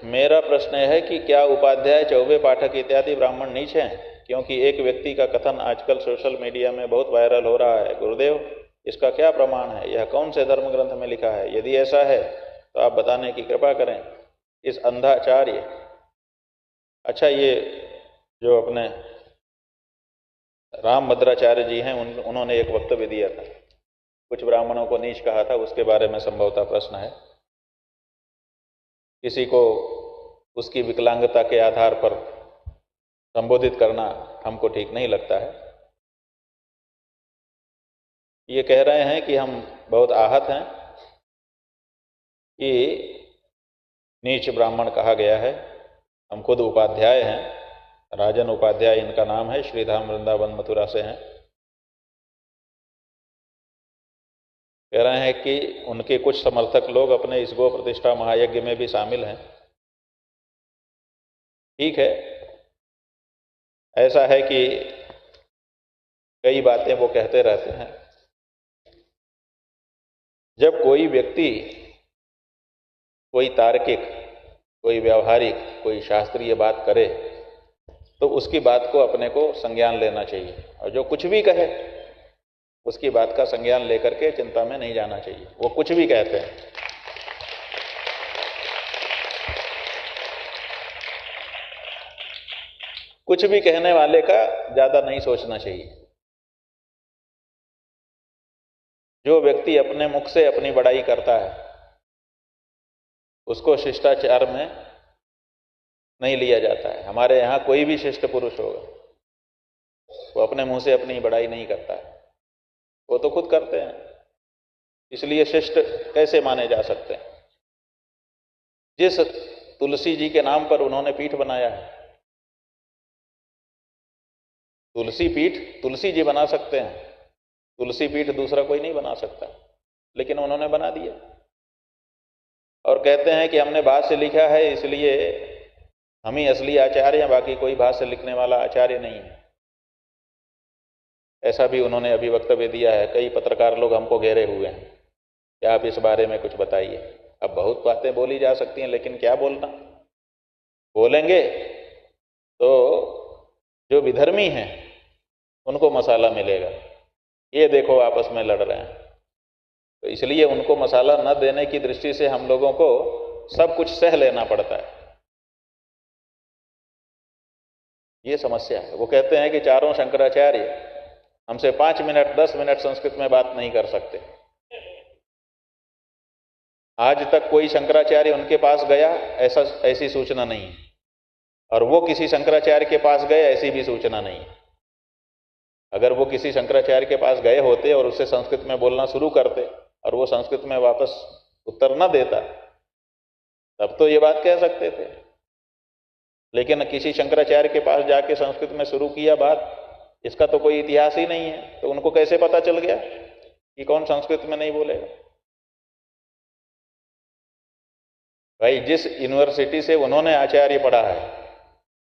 मेरा प्रश्न है कि क्या उपाध्याय, चौबे, पाठक इत्यादि ब्राह्मण नीच हैं? क्योंकि एक व्यक्ति का कथन आजकल सोशल मीडिया में बहुत वायरल हो रहा है। गुरुदेव, इसका क्या प्रमाण है? यह कौन से धर्म ग्रंथ में लिखा है? यदि ऐसा है तो आप बताने की कृपा करें। इस अंधाचार्य, अच्छा, ये जो अपने राम भद्राचार्य जी हैं, उन्होंने एक वक्तव्य दिया था, कुछ ब्राह्मणों को नीच कहा था, उसके बारे में संभवतः प्रश्न है। किसी को उसकी विकलांगता के आधार पर संबोधित करना हमको ठीक नहीं लगता है। ये कह रहे हैं कि हम बहुत आहत हैं कि नीच ब्राह्मण कहा गया है। हम खुद उपाध्याय हैं, राजन उपाध्याय इनका नाम है, श्रीधाम वृंदावन मथुरा से हैं। कह रहे हैं कि उनके कुछ समर्थक लोग अपने इस गो प्रतिष्ठा महायज्ञ में भी शामिल हैं। ठीक है, ऐसा है कि कई बातें वो कहते रहते हैं। जब कोई व्यक्ति कोई तार्किक, कोई व्यावहारिक, कोई शास्त्रीय बात करे तो उसकी बात को अपने को संज्ञान लेना चाहिए, और जो कुछ भी कहे उसकी बात का संज्ञान लेकर के चिंता में नहीं जाना चाहिए। वो कुछ भी कहते हैं। कुछ भी कहने वाले का ज्यादा नहीं सोचना चाहिए। जो व्यक्ति अपने मुख से अपनी बड़ाई करता है उसको शिष्टाचार में नहीं लिया जाता है। हमारे यहाँ कोई भी शिष्ट पुरुष होगा वो अपने मुंह से अपनी बड़ाई नहीं करता है, वो तो खुद करते हैं, इसलिए शिष्ट कैसे माने जा सकते हैं? जिस तुलसी जी के नाम पर उन्होंने पीठ बनाया है, तुलसी पीठ तुलसी जी बना सकते हैं, तुलसी पीठ दूसरा कोई नहीं बना सकता, लेकिन उन्होंने बना दिया। और कहते हैं कि हमने भाष्य लिखा है इसलिए हम ही असली आचार्य हैं, बाकी कोई भाष्य लिखने वाला आचार्य नहीं है। ऐसा भी उन्होंने अभी वक्तव्य दिया है। कई पत्रकार लोग हमको घेरे हुए हैं कि आप इस बारे में कुछ बताइए। अब बहुत बातें बोली जा सकती हैं, लेकिन क्या बोलना? बोलेंगे तो जो विधर्मी हैं उनको मसाला मिलेगा। ये देखो आपस में लड़ रहे हैं, तो इसलिए उनको मसाला न देने की दृष्टि से हम लोगों को सब कुछ सह लेना पड़ता है। ये समस्या है। वो कहते हैं कि चारों शंकराचार्य हमसे 5 मिनट 10 मिनट संस्कृत में बात नहीं कर सकते। आज तक कोई शंकराचार्य उनके पास गया ऐसी सूचना नहीं है, और वो किसी शंकराचार्य के पास गए ऐसी भी सूचना नहीं है। अगर वो किसी शंकराचार्य के पास गए होते और उससे संस्कृत में बोलना शुरू करते और वो संस्कृत में वापस उत्तर न देता तब तो ये बात कह सकते थे, लेकिन किसी शंकराचार्य के पास जाके संस्कृत में शुरू किया बात, इसका तो कोई इतिहास ही नहीं है। तो उनको कैसे पता चल गया कि कौन संस्कृत में नहीं बोलेगा? भाई, जिस यूनिवर्सिटी से उन्होंने आचार्य पढ़ा है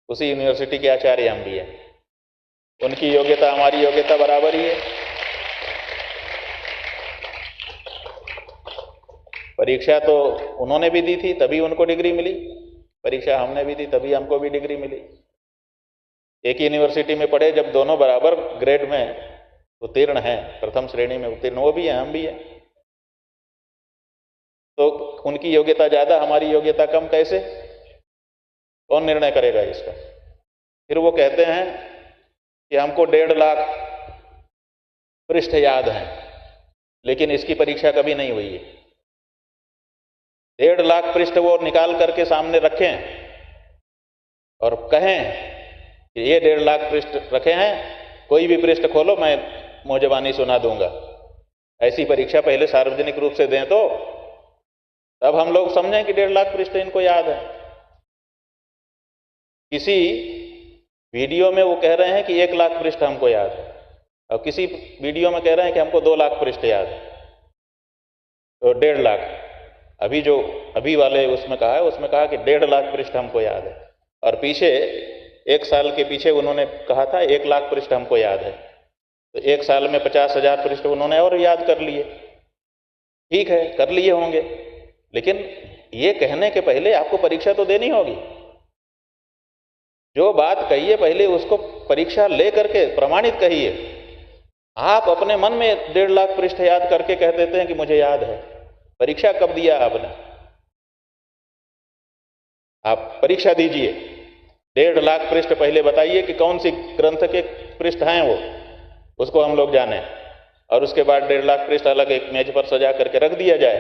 उसी यूनिवर्सिटी के आचार्य हम भी हैं। उनकी योग्यता हमारी योग्यता बराबर ही है। परीक्षा तो उन्होंने भी दी थी तभी उनको डिग्री मिली, परीक्षा हमने भी दी तभी हमको भी डिग्री मिली। एक ही यूनिवर्सिटी में पढ़े, जब दोनों बराबर ग्रेड में उत्तीर्ण हैं, प्रथम श्रेणी में उत्तीर्ण वो भी हैं हम भी हैं, तो उनकी योग्यता ज्यादा हमारी योग्यता कम कैसे? कौन निर्णय करेगा इसका? फिर वो कहते हैं कि हमको 1.5 लाख पृष्ठ याद हैं, लेकिन इसकी परीक्षा कभी नहीं हुई है। 1.5 लाख पृष्ठ वो निकाल करके सामने रखें और कहें कि ये 1.5 लाख पृष्ठ रखे हैं, कोई भी पृष्ठ खोलो मैं मौजबानी सुना दूंगा। ऐसी परीक्षा पहले सार्वजनिक रूप से दें तो तब हम लोग समझें कि 1.5 लाख पृष्ठ इनको याद है। किसी वीडियो में वो कह रहे हैं कि 1 लाख पृष्ठ हमको याद है, और किसी वीडियो में कह रहे हैं कि हमको 2 लाख पृष्ठ याद है, तो 1.5 लाख। अभी वाले उसमें कहा है, उसमें कहा कि 1.5 लाख पृष्ठ हमको याद है, और पीछे 1 साल के पीछे उन्होंने कहा था 1 लाख पृष्ठ हमको याद है। तो 1 साल में 50,000 पृष्ठ उन्होंने और याद कर लिए। ठीक है, कर लिए होंगे, लेकिन ये कहने के पहले आपको परीक्षा तो देनी होगी। जो बात कहिए पहले उसको परीक्षा ले करके प्रमाणित कहिए। आप अपने मन में 1.5 लाख पृष्ठ याद करके कह देते हैं कि मुझे याद है। परीक्षा कब दिया आपने? आप परीक्षा दीजिए। 1.5 लाख पृष्ठ पहले बताइए कि कौन सी ग्रंथ के पृष्ठ हैं वो, उसको हम लोग जाने, और उसके बाद 1.5 लाख पृष्ठ अलग एक मेज पर सजा करके रख दिया जाए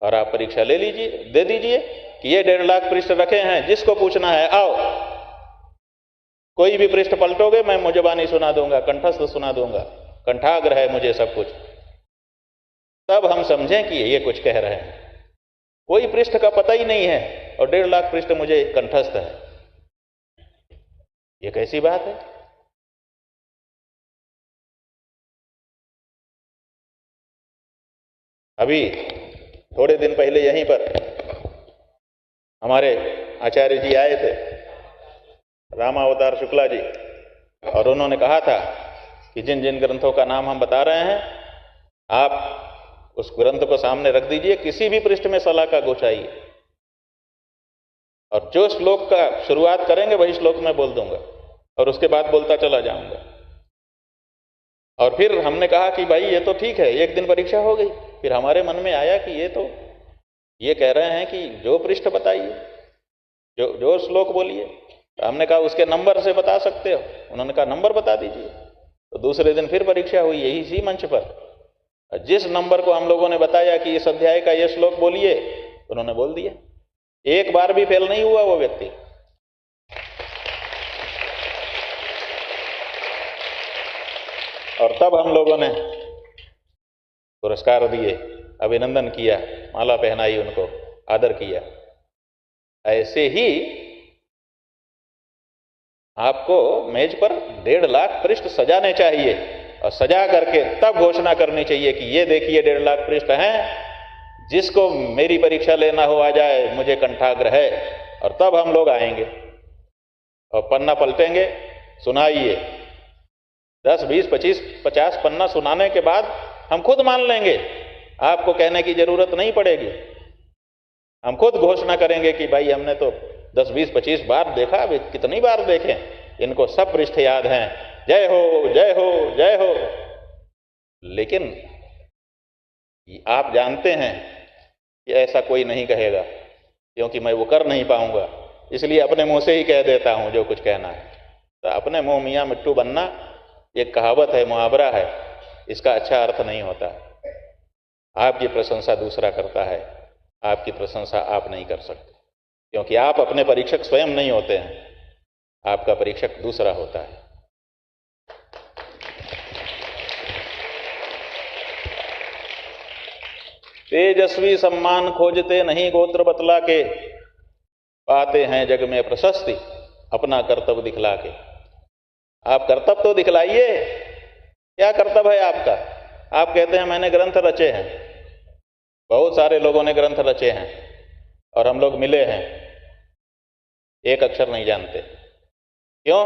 और आप परीक्षा ले लीजिए, दे दीजिए कि ये 1.5 लाख पृष्ठ रखे हैं, जिसको पूछना है आओ। कोई भी पृष्ठ पलटोगे मैं मुजबानी सुना दूंगा, कंठस्थ सुना दूंगा, कंठाग्र है मुझे सब कुछ। तब हम समझें कि ये कुछ कह रहे हैं। कोई पृष्ठ का पता ही नहीं है और 1.5 लाख पृष्ठ मुझे कंठस्थ है, ये कैसी बात है? अभी थोड़े दिन पहले यहीं पर हमारे आचार्य जी आए थे, रामावतार शुक्ला जी, और उन्होंने कहा था कि जिन जिन ग्रंथों का नाम हम बता रहे हैं आप उस ग्रंथ को सामने रख दीजिए, किसी भी पृष्ठ में शलाका घुसाइए और जो श्लोक का शुरुआत करेंगे वही श्लोक मैं बोल दूंगा और उसके बाद बोलता चला जाऊंगा। और फिर हमने कहा कि भाई ये तो ठीक है, एक दिन परीक्षा हो गई। फिर हमारे मन में आया कि ये कह रहे हैं कि जो पृष्ठ बताइए, जो श्लोक बोलिए। तो हमने कहा उसके नंबर से बता सकते हो? उन्होंने कहा नंबर बता दीजिए। तो दूसरे दिन फिर परीक्षा हुई यही इसी मंच पर। जिस नंबर को हम लोगों ने बताया कि इस अध्याय का ये श्लोक बोलिए, उन्होंने बोल दिया। एक बार भी फेल नहीं हुआ वो व्यक्ति। और तब हम लोगों ने पुरस्कार दिए, अभिनंदन किया, माला पहनाई, उनको आदर किया। ऐसे ही आपको मेज पर 1.5 लाख पृष्ठ सजाने चाहिए और सजा करके तब घोषणा करनी चाहिए कि ये देखिए 1.5 लाख पृष्ठ हैं, जिसको मेरी परीक्षा लेना हो आ जाए, मुझे कंठाग्र है। और तब हम लोग आएंगे और पन्ना पलटेंगे, सुनाइए। 10, 20, 25, 50 पन्ना सुनाने के बाद हम खुद मान लेंगे, आपको कहने की जरूरत नहीं पड़ेगी। हम खुद घोषणा करेंगे कि भाई हमने तो 10, 20, 25 बार देखा, अभी कितनी बार देखें, इनको सब पृष्ठ याद हैं। जय हो, जय हो, जय हो। लेकिन आप जानते हैं कि ऐसा कोई नहीं कहेगा, क्योंकि मैं वो कर नहीं पाऊंगा, इसलिए अपने मुंह से ही कह देता हूं जो कुछ कहना है। तो अपने मुंह मियाँ मिट्टू बनना एक कहावत है, मुहावरा है, इसका अच्छा अर्थ नहीं होता। आपकी प्रशंसा दूसरा करता है, आपकी प्रशंसा आप नहीं कर सकते, क्योंकि आप अपने परीक्षक स्वयं नहीं होते हैं, आपका परीक्षक दूसरा होता है। तेजस्वी सम्मान खोजते नहीं गोत्र बतला के, पाते हैं जग में प्रशस्ति अपना कर्तव्य दिखला के। आप कर्तव्य तो दिखलाइए, क्या कर्तव्य है आपका? आप कहते हैं मैंने ग्रंथ रचे हैं, बहुत सारे लोगों ने ग्रंथ रचे हैं और हम लोग मिले हैं, एक अक्षर नहीं जानते। क्यों?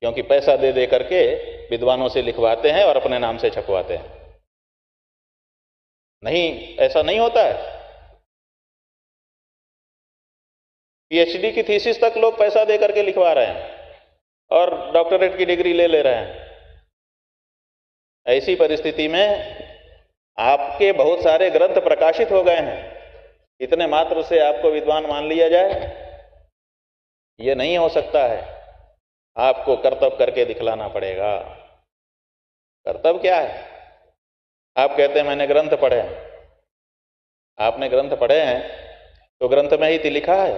क्योंकि पैसा दे दे करके विद्वानों से लिखवाते हैं और अपने नाम से छपवाते हैं। नहीं, ऐसा नहीं होता है। पीएचडी की थीसिस तक लोग पैसा दे करके लिखवा रहे हैं और डॉक्टरेट की डिग्री ले रहे हैं। ऐसी परिस्थिति में आपके बहुत सारे ग्रंथ प्रकाशित हो गए हैं, इतने मात्र से आपको विद्वान मान लिया जाए, ये नहीं हो सकता है। आपको कर्तव्य करके दिखलाना पड़ेगा। कर्तव्य क्या है? आप कहते हैं मैंने ग्रंथ पढ़े हैं। आपने ग्रंथ पढ़े हैं तो ग्रंथ में ही तो लिखा है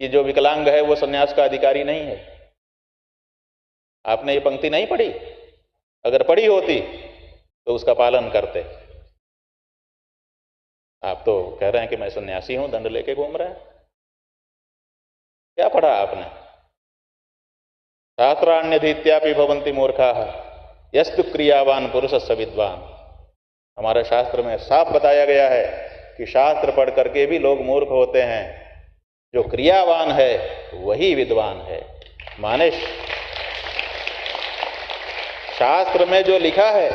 कि जो विकलांग है वो संन्यास का अधिकारी नहीं है। आपने ये पंक्ति नहीं पढ़ी? अगर पढ़ी होती तो उसका पालन करते। आप तो कह रहे हैं कि मैं सन्यासी हूं, दंड लेके घूम रहे हैं। क्या पढ़ा आपने? शास्त्राण्यधीत्यापि भवन्ति मूर्खाः यस्तु क्रियावान पुरुषस्य विद्वान। हमारे शास्त्र में साफ बताया गया है कि शास्त्र पढ़ करके भी लोग मूर्ख होते हैं, जो क्रियावान है वही विद्वान है। माने शास्त्र में जो लिखा है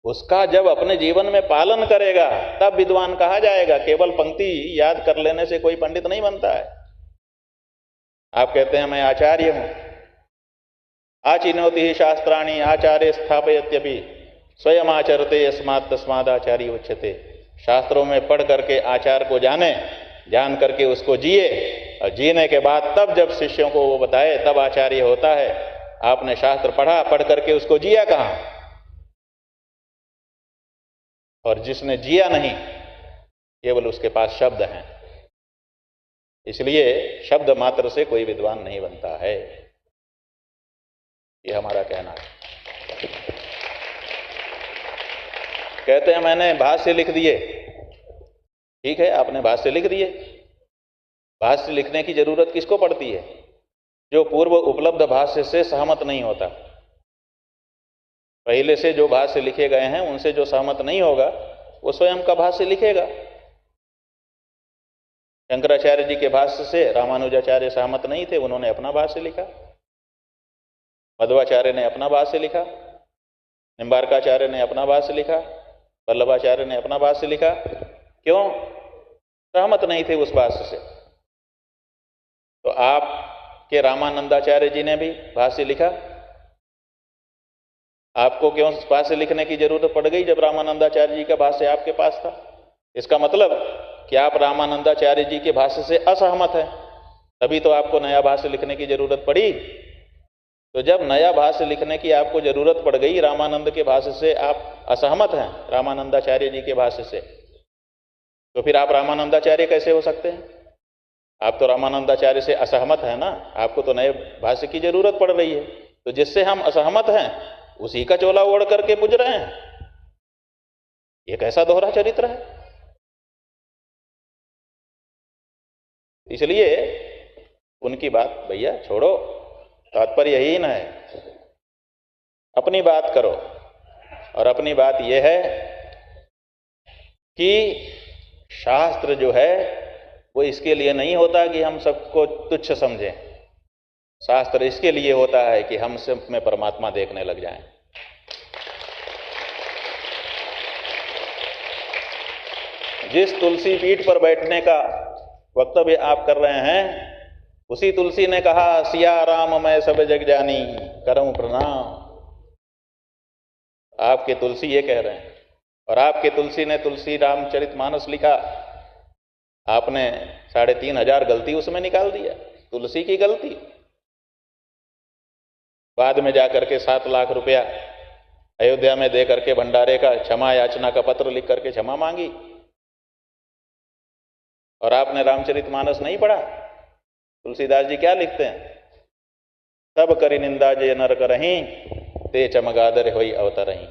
उसका जब अपने जीवन में पालन करेगा तब विद्वान कहा जाएगा। केवल पंक्ति याद कर लेने से कोई पंडित नहीं बनता है। आप कहते हैं मैं आचार्य हूं, आचिनोति ही शास्त्राणि आचार्य स्थापयत्यपि स्वयं आचरते यस्मात् तस्माद् आचार्य उच्यते। शास्त्रों में पढ़ करके आचार को जाने, जान करके उसको जिए, और जीने के बाद तब जब शिष्यों को वो बताए तब आचार्य होता है। आपने शास्त्र पढ़ा, पढ़ करके उसको जिया कहां? और जिसने जिया नहीं, केवल उसके पास शब्द हैं। इसलिए शब्द मात्र से कोई विद्वान नहीं बनता है, ये हमारा कहना है। कहते हैं मैंने भाष्य लिख दिए। ठीक है, आपने भाष्य लिख दिए। भाष्य लिखने की जरूरत किसको पड़ती है? जो पूर्व उपलब्ध भाष्य से सहमत नहीं होता। पहले से जो भाष्य लिखे गए हैं उनसे जो सहमत नहीं होगा वो स्वयं का भाष्य लिखेगा। शंकराचार्य जी के भाष्य से रामानुजाचार्य सहमत नहीं थे, उन्होंने अपना भाष्य लिखा। मध्वाचार्य ने अपना भाष्य लिखा, निम्बारकाचार्य ने अपना भाष्य लिखा, वल्लभाचार्य ने अपना भाष्य लिखा। क्यों? सहमत नहीं थे उस भाष्य से। तो आपके रामानंदाचार्य जी ने भी भाष्य लिखा। आपको क्यों भाष्य लिखने की जरूरत पड़ गई जब रामानंदाचार्य जी का भाष्य आपके पास था? इसका मतलब कि आप रामानंदाचार्य जी के भाष्य से असहमत हैं, तभी तो आपको नया भाष्य लिखने की जरूरत पड़ी। तो जब नया भाष्य लिखने की आपको जरूरत पड़ गई, रामानंद के भाष्य से आप असहमत हैं, रामानंदाचार्य जी के भाष्य से, तो फिर आप रामानंदाचार्य कैसे हो सकते हैं? आप तो रामानंदाचार्य से असहमत हैं ना, आपको तो नए भाष्य की जरूरत पड़ रही है। तो जिससे हम असहमत हैं उसी का चोला ओढ़ करके पूज रहे हैं। ये कैसा दोहरा चरित्र है? इसलिए उनकी बात भैया छोड़ो, तात्पर्य यही न है। अपनी बात करो, और अपनी बात यह है कि शास्त्र जो है वो इसके लिए नहीं होता कि हम सबको तुच्छ समझें। शास्त्र इसके लिए होता है कि हम सब में परमात्मा देखने लग जाएं। जिस तुलसी पीठ पर बैठने का वक्तव्य आप कर रहे हैं, उसी तुलसी ने कहा सिया राम मैं सब जग जानी करऊं प्रणाम। आपके तुलसी ये कह रहे हैं, और आपके तुलसी ने तुलसी रामचरितमानस लिखा। आपने 3500 गलती उसमें निकाल दिया, तुलसी की गलती। बाद में जाकर के 7 लाख रुपया अयोध्या में दे करके भंडारे का क्षमा याचना का पत्र लिख करके क्षमा मांगी। और आपने रामचरितमानस नहीं पढ़ा? तुलसीदास जी क्या लिखते हैं? सब करी निंदा जे नर करहीं, ते चमगादड़ होई अवतरहीं।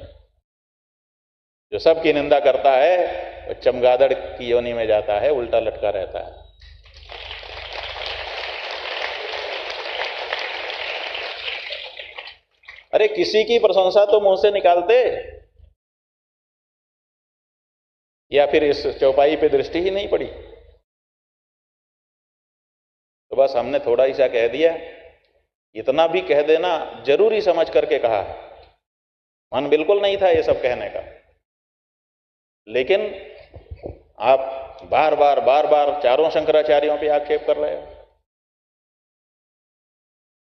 जो सबकी निंदा करता है वो चमगादड़ की योनि में जाता है, उल्टा लटका रहता है। अरे किसी की प्रशंसा तो मुंह से निकालते, या फिर इस चौपाई पे दृष्टि ही नहीं पड़ी? तो बस हमने थोड़ा ही सा कह दिया। इतना भी कह देना जरूरी समझ करके कहा है। मन बिल्कुल नहीं था ये सब कहने का, लेकिन आप बार बार चारों शंकराचार्यों पे आक्षेप कर रहे हो।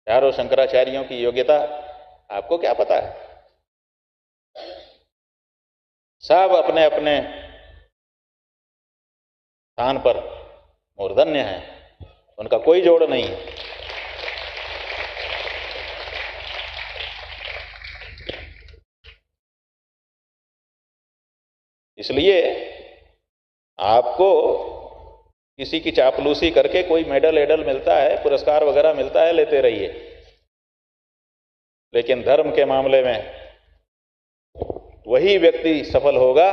चारों शंकराचार्यों की योग्यता आपको क्या पता है? सब अपने अपने स्थान पर मूर्धन्य हैं, उनका कोई जोड़ नहीं है। इसलिए आपको किसी की चापलूसी करके कोई मेडल एडल मिलता है, पुरस्कार वगैरह मिलता है, लेते रहिए। लेकिन धर्म के मामले में वही व्यक्ति सफल होगा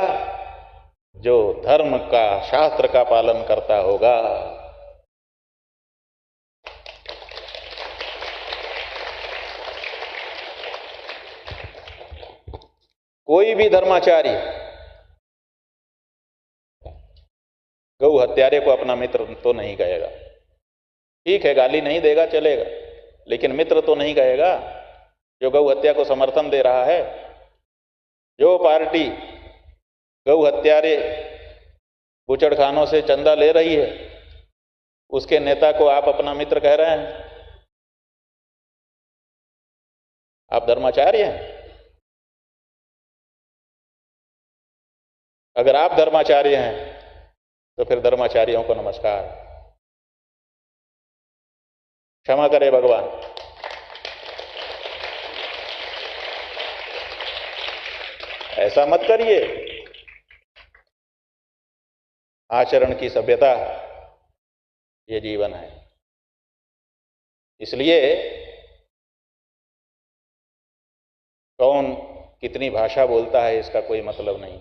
जो धर्म का, शास्त्र का पालन करता होगा। कोई भी धर्माचार्य गौ हत्यारे को अपना मित्र तो नहीं कहेगा। ठीक है, गाली नहीं देगा चलेगा, लेकिन मित्र तो नहीं कहेगा। जो गौ हत्या को समर्थन दे रहा है जो पार्टी गौ हत्यारे बूचड़खानों से चंदा ले रही है उसके नेता को आप अपना मित्र कह रहे हैं। आप धर्माचार्य हैं? अगर आप धर्माचार्य हैं तो फिर धर्माचार्यों को नमस्कार, क्षमा करे भगवान। ऐसा मत करिए। आचरण की सभ्यता ये जीवन है। इसलिए कौन कितनी भाषा बोलता है इसका कोई मतलब नहीं,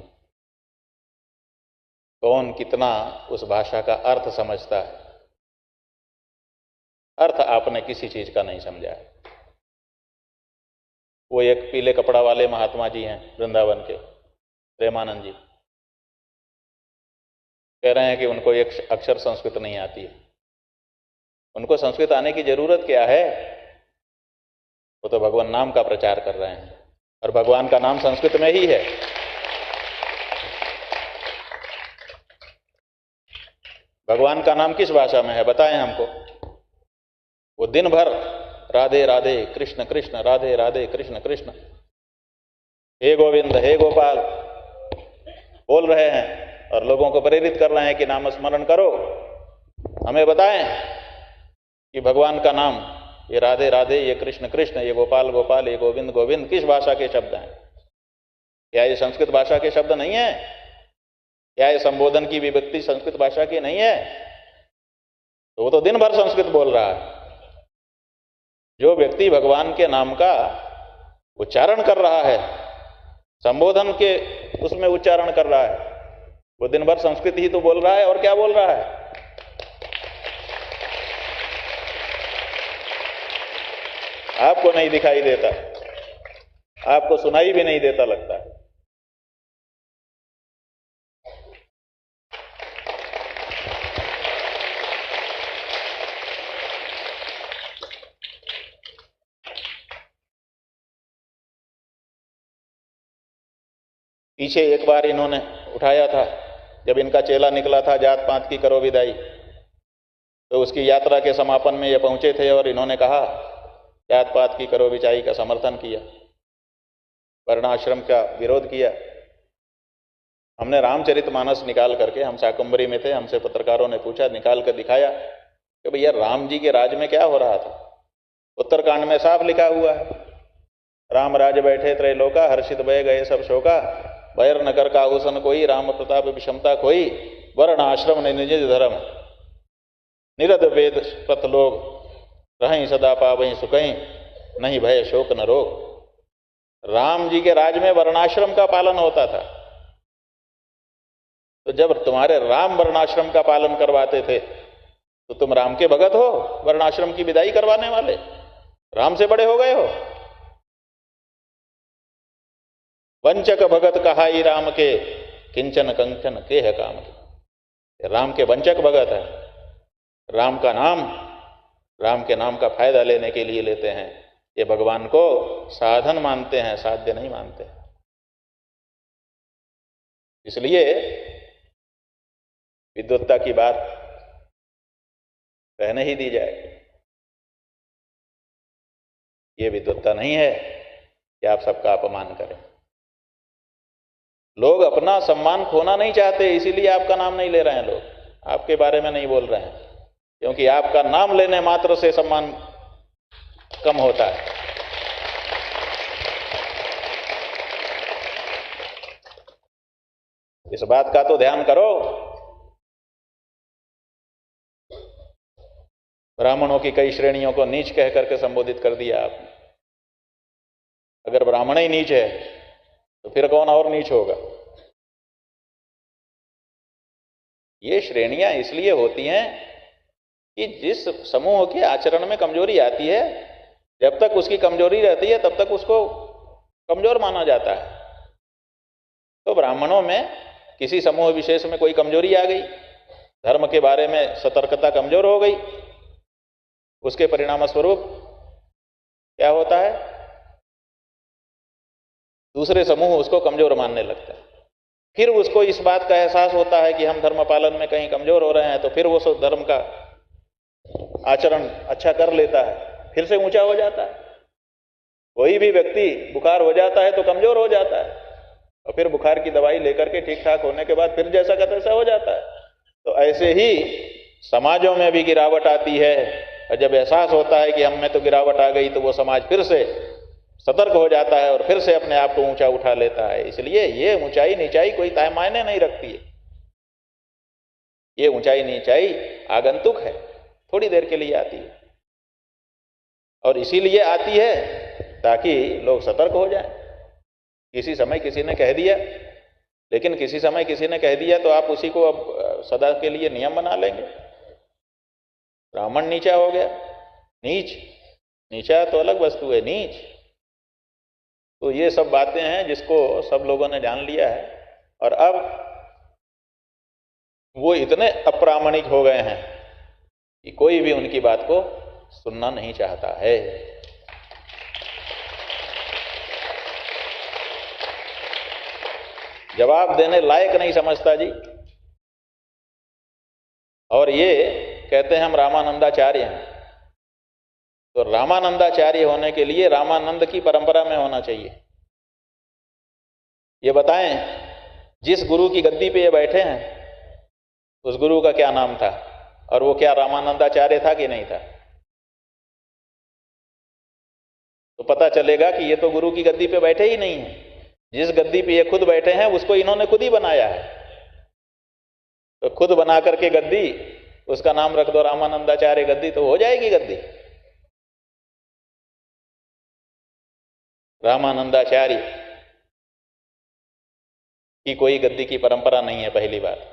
कौन कितना उस भाषा का अर्थ समझता है। अर्थ आपने किसी चीज का नहीं समझा है। वो एक पीले कपड़ा वाले महात्मा जी हैं वृंदावन के, प्रेमानंद जी, कह रहे हैं कि उनको एक अक्षर संस्कृत नहीं आती है। उनको संस्कृत आने की जरूरत क्या है? वो तो भगवान नाम का प्रचार कर रहे हैं और भगवान का नाम संस्कृत में ही है। भगवान का नाम किस भाषा में है बताएं हमको। वो दिन भर राधे राधे कृष्ण कृष्ण, राधे राधे कृष्ण कृष्ण, हे गोविंद हे गोपाल बोल रहे हैं और लोगों को प्रेरित कर रहे हैं कि नाम स्मरण करो। हमें बताएं कि भगवान का नाम, ये राधे राधे, ये कृष्ण कृष्ण, ये गोपाल गोपाल, ये गोविंद गोविंद किस भाषा के शब्द हैं? क्या ये संस्कृत भाषा के शब्द नहीं है? क्या ये संबोधन की विभक्ति संस्कृत भाषा की नहीं है? तो वो तो दिन भर संस्कृत बोल रहा है। जो व्यक्ति भगवान के नाम का उच्चारण कर रहा है, संबोधन के उसमें उच्चारण कर रहा है, वो दिन भर संस्कृत ही तो बोल रहा है। और क्या बोल रहा है? आपको नहीं दिखाई देता, आपको सुनाई भी नहीं देता लगता है। पीछे एक बार इन्होंने उठाया था, जब इनका चेला निकला था जात पात की करो विदाई, तो उसकी यात्रा के समापन में ये पहुंचे थे और इन्होंने कहा जात पात की करो विचाई का समर्थन किया, वर्णाश्रम का विरोध किया। हमने रामचरितमानस निकाल करके, हम शाकंभरी में थे, हमसे पत्रकारों ने पूछा, निकाल कर दिखाया कि भैया राम जी के राज में क्या हो रहा था। उत्तरकांड में साफ लिखा हुआ है, राम राज बैठे त्रैलोका, हर्षित भय गए सब शोका, बैर नगर का हुसन कोई, राम प्रताप विषमता कोई, वर्ण आश्रम ने निज धर्म, निरद वेद पथ लोग, रहीं सदा पावहीं सुखहीं, नहीं भय शोक न रोग। राम जी के राज में वर्णाश्रम का पालन होता था। तो जब तुम्हारे राम वर्णाश्रम का पालन करवाते थे तो तुम राम के भगत हो, वर्णाश्रम की विदाई करवाने वाले? राम से बड़े हो गए हो? वंचक भगत कहाई राम के, किंचन कंचन के है काम के। राम के वंचक भगत है, राम का नाम, राम के नाम का फायदा लेने के लिए लेते हैं। ये भगवान को साधन मानते हैं, साध्य नहीं मानते। इसलिए विद्वत्ता की बात कहने ही दी जाए। ये विद्वत्ता नहीं है कि आप सबका अपमान करें। लोग अपना सम्मान खोना नहीं चाहते, इसीलिए आपका नाम नहीं ले रहे हैं, लोग आपके बारे में नहीं बोल रहे हैं, क्योंकि आपका नाम लेने मात्र से सम्मान कम होता है। इस बात का तो ध्यान करो। ब्राह्मणों की कई श्रेणियों को नीच कह करके संबोधित कर दिया आपने। अगर ब्राह्मण ही नीच है तो फिर कौन और नीच होगा? ये श्रेणियां इसलिए होती हैं कि जिस समूह के आचरण में कमजोरी आती है, जब तक उसकी कमजोरी रहती है तब तक उसको कमजोर माना जाता है। तो ब्राह्मणों में किसी समूह विशेष में कोई कमजोरी आ गई, धर्म के बारे में सतर्कता कमजोर हो गई, उसके परिणाम स्वरूप क्या होता है? दूसरे समूह उसको कमजोर मानने लगता है। फिर उसको इस बात का एहसास होता है कि हम धर्म पालन में कहीं कमजोर हो रहे हैं, तो फिर वो सब धर्म का आचरण अच्छा कर लेता है, फिर से ऊंचा हो जाता है। कोई भी व्यक्ति बुखार हो जाता है तो कमजोर हो जाता है, और फिर बुखार की दवाई लेकर के ठीक ठाक होने के बाद फिर जैसा का तैसा हो जाता है। तो ऐसे ही समाजों में भी गिरावट आती है, और जब एहसास होता है कि हम में तो गिरावट आ गई, तो वो समाज फिर से सतर्क हो जाता है और फिर से अपने आप को ऊंचा उठा लेता है। इसलिए ये ऊंचाई नीचाई कोई तय मायने नहीं रखती है। ये ऊंचाई नीचाई आगंतुक है, थोड़ी देर के लिए आती है, और इसीलिए आती है ताकि लोग सतर्क हो जाएं। किसी समय किसी ने कह दिया, लेकिन किसी समय किसी ने कह दिया तो आप उसी को अब सदा के लिए नियम बना लेंगे। ब्राह्मण नीचा हो गया, नीच, नीचा तो अलग वस्तु है, नीच। तो ये सब बातें हैं जिसको सब लोगों ने जान लिया है, और अब वो इतने अप्रामाणिक हो गए हैं कि कोई भी उनकी बात को सुनना नहीं चाहता है। जवाब देने लायक नहीं समझता जी। और ये कहते हैं हम रामानंदाचार्य हैं, तो रामानंदाचार्य होने के लिए रामानंद की परंपरा में होना चाहिए। ये बताएं, जिस गुरु की गद्दी पे ये बैठे हैं उस गुरु का क्या नाम था, और वो क्या रामानंदाचार्य था कि नहीं था? तो पता चलेगा कि ये तो गुरु की गद्दी पे बैठे ही नहीं है। जिस गद्दी पे ये खुद बैठे हैं उसको इन्होंने खुद ही बनाया है, तो खुद बना करके गद्दी, उसका नाम रख दो रामानंदाचार्य गद्दी, तो हो जाएगी गद्दी। रामानंदाचार्य की कोई गद्दी की परंपरा नहीं है, पहली बात।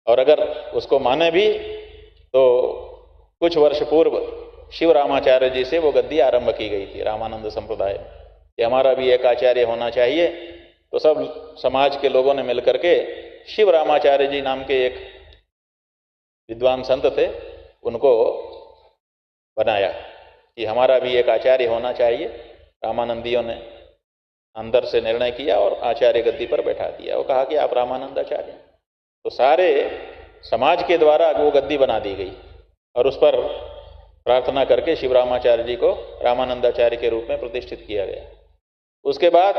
और अगर उसको माने भी तो कुछ वर्ष पूर्व शिव रामाचार्य जी से वो गद्दी आरंभ की गई थी रामानंद संप्रदाय में, कि हमारा भी एक आचार्य होना चाहिए। तो सब समाज के लोगों ने मिलकर के शिव रामाचार्य जी नाम के एक विद्वान संत थे, उनको बनाया कि हमारा भी एक आचार्य होना चाहिए। रामानंदियों ने अंदर से निर्णय किया और आचार्य गद्दी पर बैठा दिया, वो कहा कि आप रामानंदाचार्य। तो सारे समाज के द्वारा वो गद्दी बना दी गई, और उस पर प्रार्थना करके शिव रामाचार्य जी को रामानंदाचार्य के रूप में प्रतिष्ठित किया गया। उसके बाद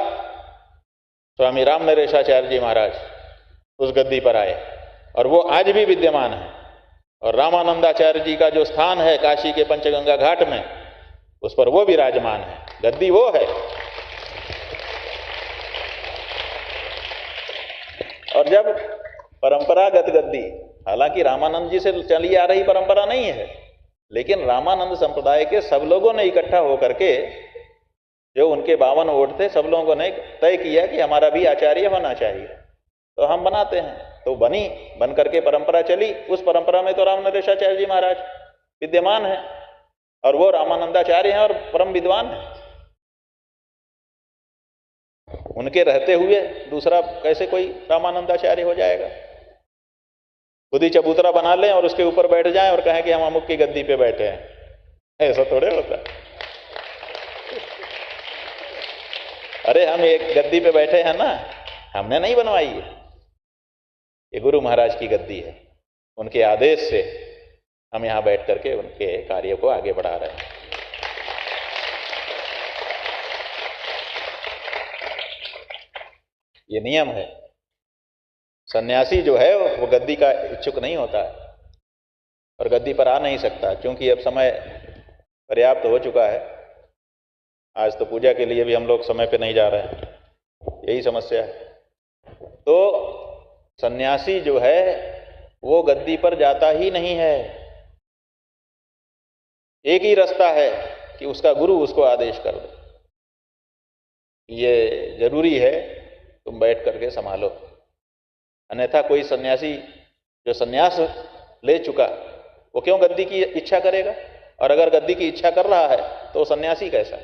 स्वामी राम नरेशाचार्य जी महाराज उस गद्दी पर आए, और वो आज भी विद्यमान है। और रामानंदाचार्य जी का जो स्थान है काशी के पंचगंगा घाट में, उस पर वो विराजमान है, गद्दी वो है। और जब परंपरागत गद्दी, हालांकि रामानंद जी से चली आ रही परंपरा नहीं है, लेकिन रामानंद संप्रदाय के सब लोगों ने इकट्ठा होकर के, जो उनके 52 वोट थे, सब लोगों ने तय किया कि हमारा भी आचार्य होना चाहिए, तो हम बनाते हैं। तो बन करके परंपरा चली। उस परंपरा में तो राम नरेशाचार्य जी महाराज विद्यमान है, और वो रामानंदाचार्य हैं और परम विद्वान हैं। उनके रहते हुए दूसरा कैसे कोई रामानंदाचार्य हो जाएगा? खुद ही चबूतरा बना लें और उसके ऊपर बैठ जाएं और कहें कि हम अमुक की गद्दी पे बैठे हैं, ऐसा थोड़े होता है। अरे हम एक गद्दी पे बैठे हैं ना, हमने नहीं बनवाई है, ये गुरु महाराज की गद्दी है। उनके आदेश से हम यहां बैठ करके उनके कार्य को आगे बढ़ा रहे हैं। ये नियम है। सन्यासी जो है वो गद्दी का इच्छुक नहीं होता है और गद्दी पर आ नहीं सकता, क्योंकि अब समय पर्याप्त हो चुका है। आज तो पूजा के लिए भी हम लोग समय पे नहीं जा रहे हैं, यही समस्या है। तो सन्यासी जो है वो गद्दी पर जाता ही नहीं है। एक ही रास्ता है कि उसका गुरु उसको आदेश कर दे, ये जरूरी है, तुम बैठ करके संभालो। अन्यथा कोई सन्यासी जो सन्यास ले चुका, वो क्यों गद्दी की इच्छा करेगा? और अगर गद्दी की इच्छा कर रहा है तो सन्यासी कैसा?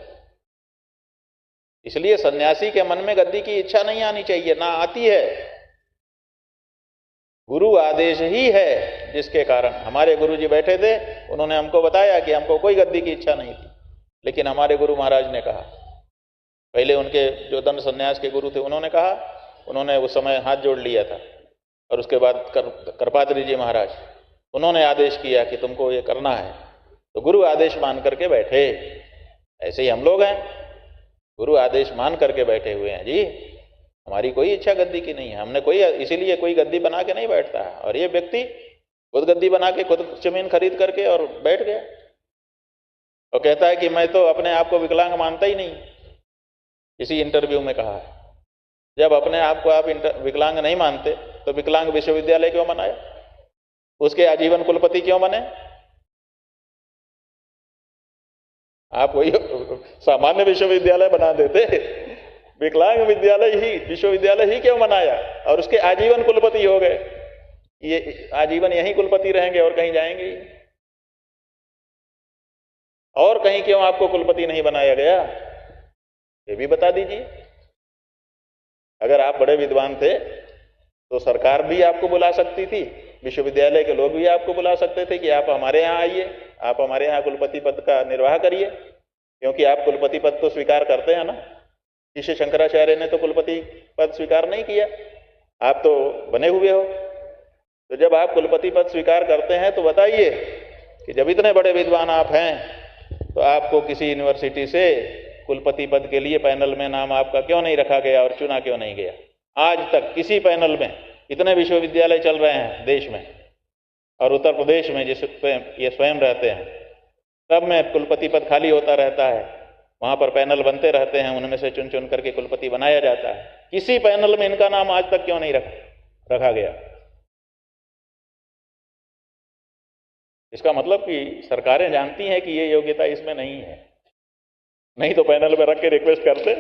इसलिए सन्यासी के मन में गद्दी की इच्छा नहीं आनी चाहिए, ना आती है। गुरु आदेश ही है जिसके कारण। हमारे गुरु जी बैठे थे, उन्होंने हमको बताया कि हमको कोई गद्दी की इच्छा नहीं थी, लेकिन हमारे गुरु महाराज ने कहा, पहले उनके जो दंड संन्यास के गुरु थे उन्होंने कहा, उन्होंने उस समय हाथ जोड़ लिया था। और उसके बाद करपात्री जी महाराज उन्होंने आदेश किया कि तुमको ये करना है, तो गुरु आदेश मान करके बैठे। ऐसे ही हम लोग हैं, गुरु आदेश मान करके बैठे हुए हैं जी। हमारी कोई इच्छा गद्दी की नहीं है, हमने कोई इसीलिए कोई गद्दी बना के नहीं बैठता है। और ये व्यक्ति खुद गद्दी बना के खुद जमीन खरीद करके और बैठ गया और कहता है कि मैं तो अपने आप को विकलांग मानता ही नहीं। इसी इंटरव्यू में कहा है, जब अपने आप को आप विकलांग नहीं मानते तो विकलांग विश्वविद्यालय क्यों बनाया, उसके आजीवन कुलपति क्यों बने? आप वही सामान्य विश्वविद्यालय बना देते, विकलांग विश्वविद्यालय ही क्यों बनाया और उसके आजीवन कुलपति हो गए? ये आजीवन यहीं कुलपति रहेंगे और कहीं जाएंगे ही। और कहीं क्यों आपको कुलपति नहीं बनाया गया, ये भी बता दीजिए। अगर आप बड़े विद्वान थे तो सरकार भी आपको बुला सकती थी, विश्वविद्यालय के लोग भी आपको बुला सकते थे कि आप हमारे यहाँ आइए, आप हमारे यहाँ कुलपति पद का निर्वाह करिए, क्योंकि आप कुलपति पद तो स्वीकार करते हैं ना। शिष्य शंकराचार्य ने तो कुलपति पद स्वीकार नहीं किया, आप तो बने हुए हो। तो जब आप कुलपति पद स्वीकार करते हैं तो बताइए कि जब इतने बड़े विद्वान आप हैं तो आपको किसी यूनिवर्सिटी से कुलपति पद के लिए पैनल में नाम आपका क्यों नहीं रखा गया और चुना क्यों नहीं गया? आज तक किसी पैनल में, इतने विश्वविद्यालय चल रहे हैं देश में और उत्तर प्रदेश में जिस ये स्वयं रहते हैं, सब में कुलपति पद खाली होता रहता है, वहां पर पैनल बनते रहते हैं, उनमें से चुन चुन करके कुलपति बनाया जाता है। किसी पैनल में इनका नाम आज तक क्यों नहीं रखा गया? इसका मतलब कि सरकारें जानती हैं कि ये योग्यता इसमें नहीं है, नहीं तो पैनल में रख के रिक्वेस्ट करते।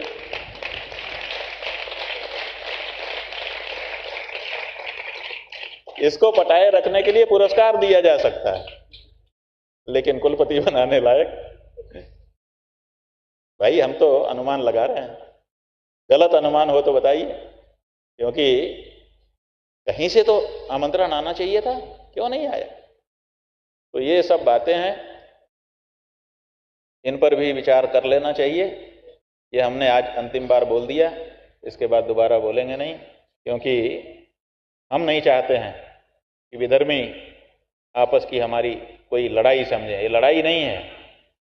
इसको पटाए रखने के लिए पुरस्कार दिया जा सकता है, लेकिन कुलपति बनाने लायक, भाई हम तो अनुमान लगा रहे हैं, गलत अनुमान हो तो बताइए, क्योंकि कहीं से तो आमंत्रण आना चाहिए था, क्यों नहीं आया? तो ये सब बातें हैं, इन पर भी विचार कर लेना चाहिए। ये हमने आज अंतिम बार बोल दिया, इसके बाद दोबारा बोलेंगे नहीं, क्योंकि हम नहीं चाहते हैं कि विधर्मी आपस की हमारी कोई लड़ाई समझे। ये लड़ाई नहीं है,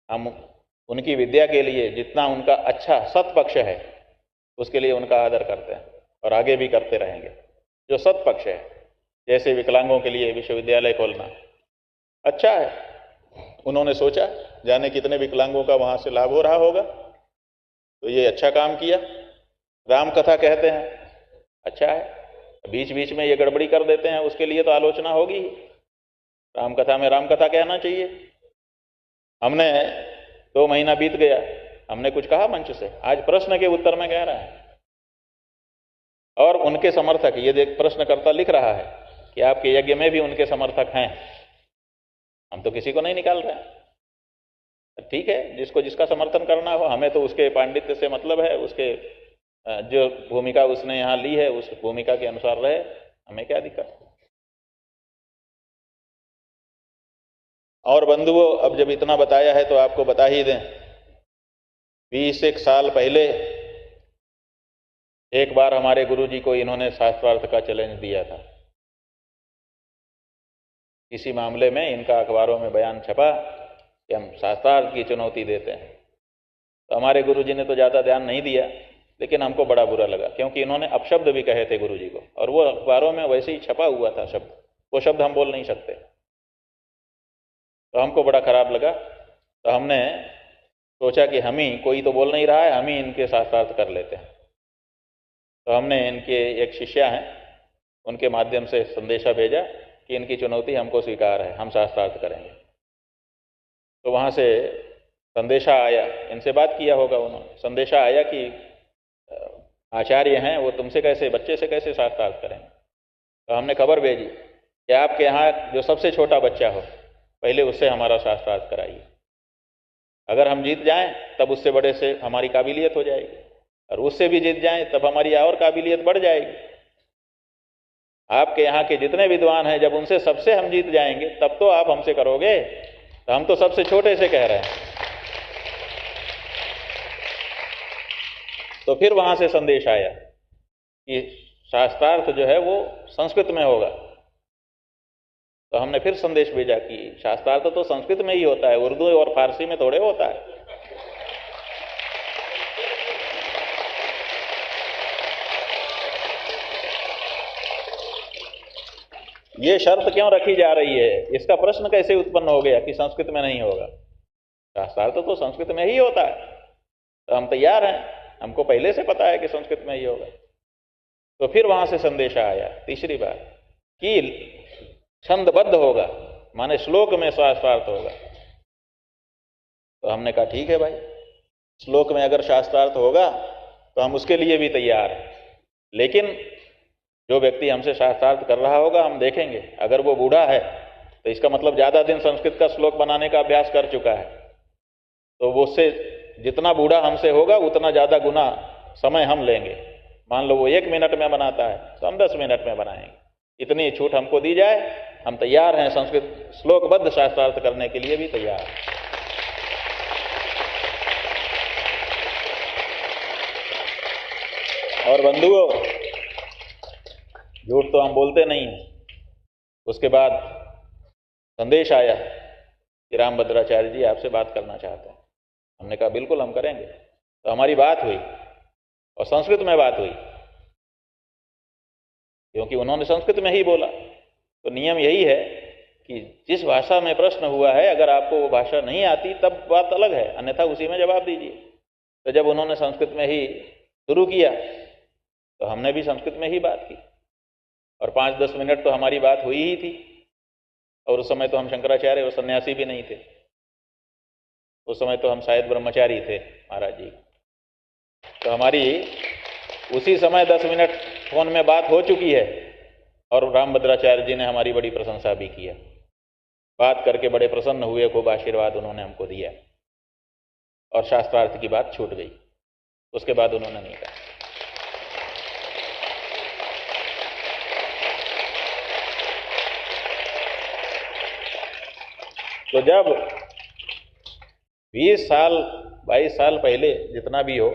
हम उनकी विद्या के लिए जितना उनका अच्छा सत्पक्ष है उसके लिए उनका आदर करते हैं और आगे भी करते रहेंगे। जो सत्पक्ष है, जैसे विकलांगों के लिए विश्वविद्यालय खोलना अच्छा है, उन्होंने सोचा जाने कितने विकलांगों का वहाँ से लाभ हो रहा होगा, तो ये अच्छा काम किया। राम कथा कहते हैं, अच्छा है। बीच बीच में ये गड़बड़ी कर देते हैं, उसके लिए तो आलोचना होगी। राम कथा में राम कथा कहना चाहिए। हमने 2 महीना बीत गया, हमने कुछ कहा मंच से? आज प्रश्न के उत्तर में कह रहा है। और उनके समर्थक, ये देख प्रश्नकर्ता लिख रहा है कि आपके यज्ञ में भी उनके समर्थक हैं। हम तो किसी को नहीं निकाल रहे हैं, ठीक है, जिसको जिसका समर्थन करना हो, हमें तो उसके पांडित्य से मतलब है, उसके जो भूमिका उसने यहाँ ली है उस भूमिका के अनुसार रहे, हमें क्या दिक्कत। और बंधुओं, अब जब इतना बताया है तो आपको बता ही दें, 20 साल पहले एक बार हमारे गुरुजी को इन्होंने शास्त्रार्थ का चैलेंज दिया था। इसी मामले में इनका अखबारों में बयान छपा कि हम शास्त्रार्थ की चुनौती देते हैं। तो हमारे गुरुजी ने तो ज़्यादा ध्यान नहीं दिया, लेकिन हमको बड़ा बुरा लगा, क्योंकि इन्होंने अपशब्द भी कहे थे गुरुजी को, और वो अखबारों में वैसे ही छपा हुआ था शब्द, वो शब्द हम बोल नहीं सकते। तो हमको बड़ा खराब लगा। तो हमने सोचा कि हम ही, कोई तो बोल नहीं रहा है, हम ही इनके शास्त्रार्थ कर लेते हैं। तो हमने इनके एक शिष्या हैं, उनके माध्यम से संदेशा भेजा कि इनकी चुनौती हमको स्वीकार है, हम शास्त्रार्थ करेंगे। तो वहाँ से संदेशा आया, इनसे बात किया होगा उन्होंने, संदेशा आया कि आचार्य हैं वो तुमसे कैसे, बच्चे से कैसे शास्त्रार्थ करेंगे। तो हमने खबर भेजी कि आपके यहाँ जो सबसे छोटा बच्चा हो, पहले उससे हमारा शास्त्रार्थ कराइए। अगर हम जीत जाएं तब उससे बड़े से हमारी काबिलियत हो जाएगी, और उससे भी जीत जाएं तब हमारी और काबिलियत बढ़ जाएगी। आपके यहाँ के जितने विद्वान हैं, जब उनसे सबसे हम जीत जाएंगे तब तो आप हमसे करोगे। तो हम तो सबसे छोटे से कह रहे हैं। तो फिर वहां से संदेश आया कि शास्त्रार्थ जो है वो संस्कृत में होगा। तो हमने फिर संदेश भेजा कि शास्त्रार्थ तो संस्कृत में ही होता है, उर्दू और फारसी में थोड़े होता है। ये शर्त क्यों रखी जा रही है, इसका प्रश्न कैसे उत्पन्न हो गया कि संस्कृत में नहीं होगा? शास्त्रार्थ तो संस्कृत में ही होता है, तो हम तैयार हैं, हमको पहले से पता है कि संस्कृत में ही होगा। तो फिर वहां से संदेश आया तीसरी बार कि छंदबद्ध होगा, माने श्लोक में शास्त्रार्थ होगा। तो हमने कहा ठीक है भाई, श्लोक में अगर शास्त्रार्थ होगा तो हम उसके लिए भी तैयार हैं, लेकिन जो व्यक्ति हमसे शास्त्रार्थ कर रहा होगा हम देखेंगे, अगर वो बूढ़ा है तो इसका मतलब ज़्यादा दिन संस्कृत का श्लोक बनाने का अभ्यास कर चुका है, तो वो उससे जितना बूढ़ा हमसे होगा उतना ज़्यादा गुना समय हम लेंगे। मान लो वो 1 मिनट में बनाता है तो हम 10 मिनट में बनाएंगे। इतनी छूट हमको दी जाए, हम तैयार हैं, संस्कृत श्लोकबद्ध शास्त्रार्थ करने के लिए भी तैयार हैं। और बंधुओं, झूठ तो हम बोलते नहीं हैं। उसके बाद संदेश आया कि रामभद्राचार्य जी आपसे बात करना चाहते हैं। हमने कहा बिल्कुल हम करेंगे। तो हमारी बात हुई और संस्कृत में बात हुई, क्योंकि उन्होंने संस्कृत में ही बोला। तो नियम यही है कि जिस भाषा में प्रश्न हुआ है, अगर आपको वो भाषा नहीं आती तब बात अलग है, अन्यथा उसी में जवाब दीजिए। तो जब उन्होंने संस्कृत में ही शुरू किया तो हमने भी संस्कृत में ही बात की, और 5-10 मिनट तो हमारी बात हुई ही थी। और उस समय तो हम शंकराचार्य और सन्यासी भी नहीं थे, उस समय तो हम शायद ब्रह्मचारी थे महाराज जी। तो हमारी उसी समय 10 मिनट फोन में बात हो चुकी है, और रामभद्राचार्य जी ने हमारी बड़ी प्रशंसा भी किया। बात करके बड़े प्रसन्न हुए, खूब आशीर्वाद उन्होंने हमको दिया, और शास्त्रार्थ की बात छूट गई। उसके बाद उन्होंने नहीं कहा। तो जब 20 साल 22 साल पहले जितना भी हो,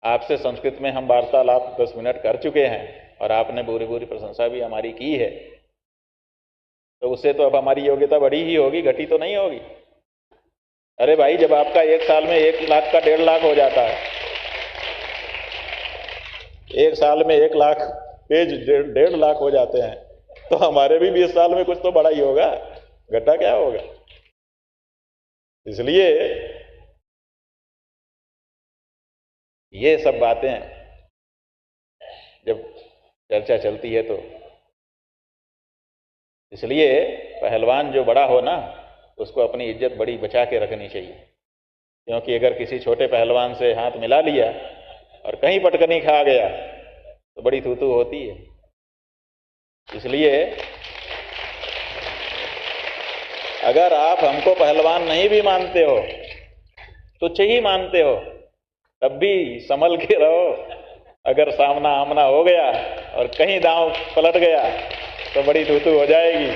आपसे संस्कृत में हम वार्तालाप 10 मिनट कर चुके हैं और आपने पूरी पूरी प्रशंसा भी हमारी की है, तो उससे तो अब हमारी योग्यता बढ़ी ही होगी, घटी तो नहीं होगी। अरे भाई, जब आपका 1 साल में 1 लाख का 1.5 लाख हो जाता है, 1 साल में 1 लाख पेज 1.5 लाख हो जाते हैं, तो हमारे भी 20 साल में कुछ तो बड़ा ही होगा, घटा क्या होगा। इसलिए ये सब बातें जब चर्चा चलती है, तो इसलिए पहलवान जो बड़ा हो ना, उसको अपनी इज्जत बड़ी बचा के रखनी चाहिए। क्योंकि अगर किसी छोटे पहलवान से हाथ मिला लिया और कहीं पटकनी खा गया तो बड़ी थू-थू होती है। इसलिए अगर आप हमको पहलवान नहीं भी मानते हो, तुच्छ ही मानते हो, तब भी संभल के रहो। अगर सामना आमना हो गया और कहीं दांव पलट गया तो बड़ी थू-थू हो जाएगी।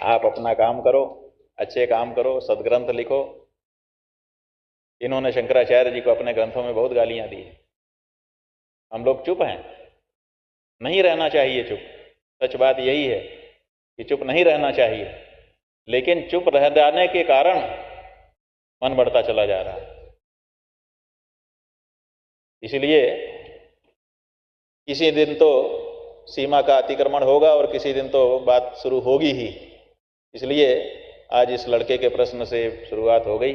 आप अपना काम करो, अच्छे काम करो, सदग्रंथ लिखो। इन्होंने शंकराचार्य जी को अपने ग्रंथों में बहुत गालियां दी। हम लोग चुप हैं, नहीं रहना चाहिए चुप। सच बात यही है कि चुप नहीं रहना चाहिए, लेकिन चुप रह जाने के कारण मन बढ़ता चला जा रहा है। इसलिए किसी दिन तो सीमा का अतिक्रमण होगा और किसी दिन तो बात शुरू होगी ही। इसलिए आज इस लड़के के प्रश्न से शुरुआत हो गई।